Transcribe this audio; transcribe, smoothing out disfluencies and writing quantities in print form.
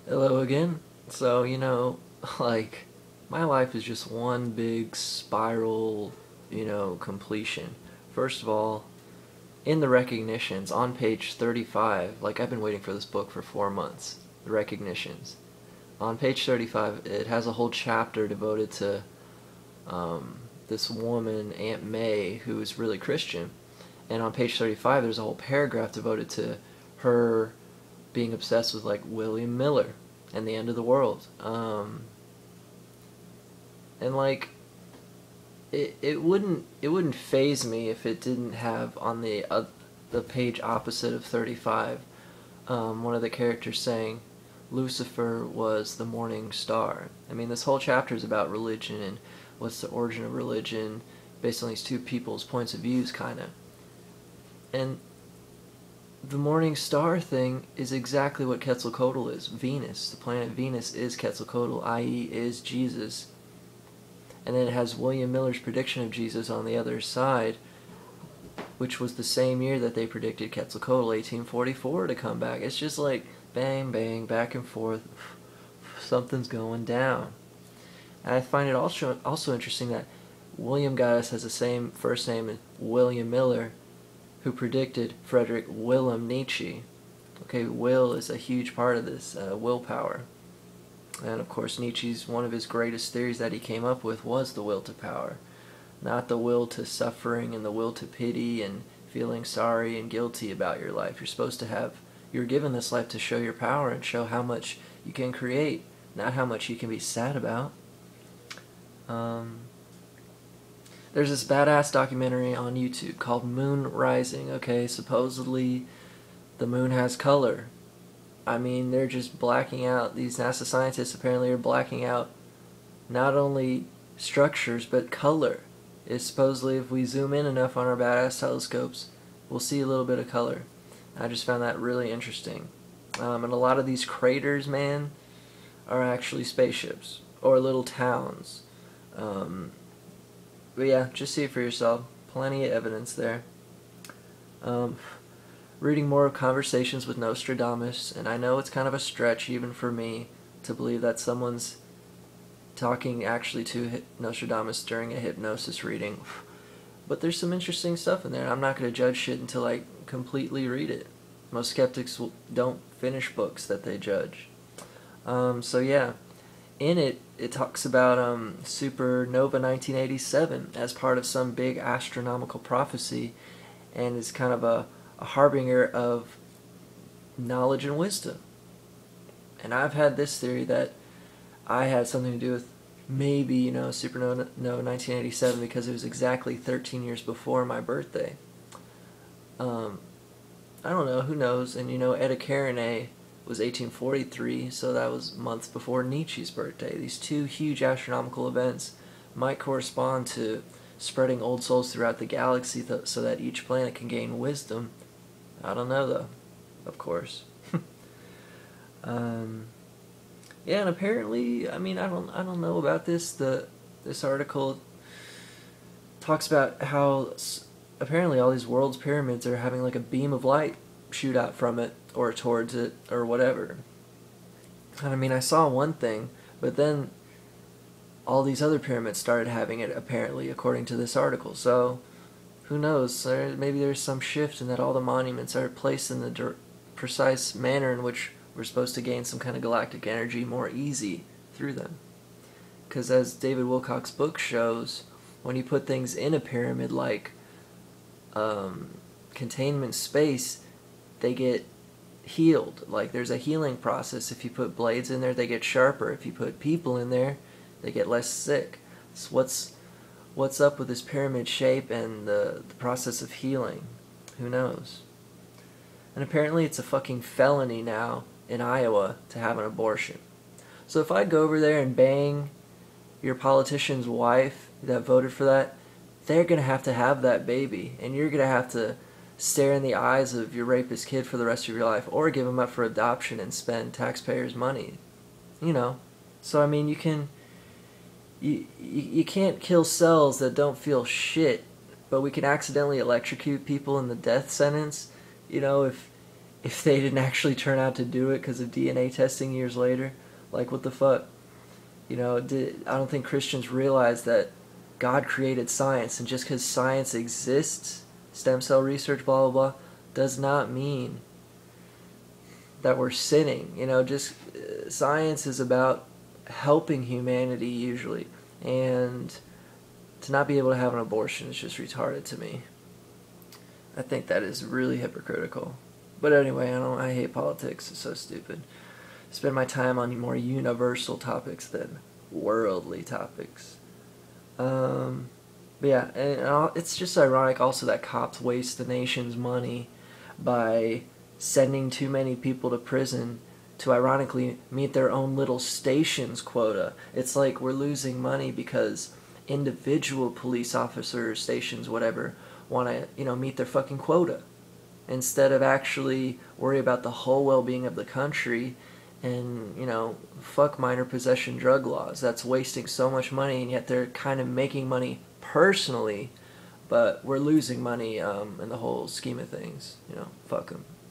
Hello again. So, like, my life is just one big spiral, completion. First of all, in the recognitions, on page 35, like, I've been waiting for this book for 4 months. The recognitions. On page 35, it has a whole chapter devoted to this woman, Aunt May, who is really Christian. And on page 35, there's a whole paragraph devoted to her being obsessed with, like, William Miller and the end of the world. And like it wouldn't phase me if it didn't have on the page opposite of 35 one of the characters saying Lucifer was the morning star. I mean, this whole chapter is about religion and what's the origin of religion based on these two people's points of views, kind of. And the morning star thing is exactly what Quetzalcoatl is. Venus, the planet Venus, is Quetzalcoatl, i.e. is Jesus. And then it has William Miller's prediction of Jesus on the other side, which was the same year that they predicted Quetzalcoatl, 1844, to come back. It's just like bang, bang, back and forth. Something's going down. And I find it also interesting that William Gaius has the same first name as William Miller, who predicted Friedrich Wilhelm Nietzsche. Okay, will is a huge part of this, willpower. And of course, Nietzsche's one of his greatest theories that he came up with was the will to power. Not the will to suffering and the will to pity and feeling sorry and guilty about your life. You're given this life to show your power and show how much you can create, not how much you can be sad about. There's this badass documentary on YouTube called Moon Rising, okay? Supposedly the moon has color. I mean, they're just blacking out, these NASA scientists apparently are blacking out not only structures, but color. It's supposedly if we zoom in enough on our badass telescopes, we'll see a little bit of color. I just found that really interesting. And a lot of these craters, man, are actually spaceships or little towns. But yeah, just see it for yourself. Plenty of evidence there. Reading more of Conversations with Nostradamus, and I know it's kind of a stretch even for me to believe that someone's talking actually to Nostradamus during a hypnosis reading. But there's some interesting stuff in there, and I'm not going to judge shit until I completely read it. Most skeptics don't finish books that they judge. So yeah, in it talks about supernova 1987 as part of some big astronomical prophecy, and it's kind of a harbinger of knowledge and wisdom. And I've had this theory that I had something to do with maybe, supernova 1987 because it was exactly 13 years before my birthday. I don't know, who knows? And Eta Carinae was 1843, so that was months before Nietzsche's birthday. These two huge astronomical events might correspond to spreading old souls throughout the galaxy so that each planet can gain wisdom. I don't know, though, of course. Yeah, and apparently, I mean, I don't know about this. This article talks about how apparently all these world's pyramids are having like a beam of light shoot out from it or towards it or whatever. And I mean, I saw one thing, but then all these other pyramids started having it, apparently, according to this article. So who knows? Maybe there's some shift in that all the monuments are placed in the precise manner in which we're supposed to gain some kind of galactic energy more easy through them. Because as David Wilcock's book shows, when you put things in a pyramid like containment space, they get healed. Like, there's a healing process. If you put blades in there, they get sharper. If you put people in there, they get less sick. So what's up with this pyramid shape and the process of healing? Who knows? And apparently it's a fucking felony now in Iowa to have an abortion. So if I go over there and bang your politician's wife that voted for that, they're going to have that baby, and you're going to have to stare in the eyes of your rapist kid for the rest of your life, or give him up for adoption and spend taxpayers' money. So I mean, you can't kill cells that don't feel shit, but we can accidentally electrocute people in the death sentence. If if they didn't actually turn out to do it because of DNA testing years later. Like, what the fuck? You know, I don't think Christians realize that God created science, and just because science exists, stem cell research, blah, blah, blah, does not mean that we're sinning. You know, just science is about helping humanity usually, and to not be able to have an abortion is just retarded to me. I think that is really hypocritical. But anyway, I hate politics. It's so stupid. Spend my time on more universal topics than worldly topics. But yeah, and it's just ironic also that cops waste the nation's money by sending too many people to prison to ironically meet their own little station's quota. It's like we're losing money because individual police officers, stations, whatever, want to, you know, meet their fucking quota instead of actually worry about the whole well-being of the country and, you know, fuck minor possession drug laws. That's wasting so much money, and yet they're kind of making money personally, but we're losing money in the whole scheme of things. You know, fuck them.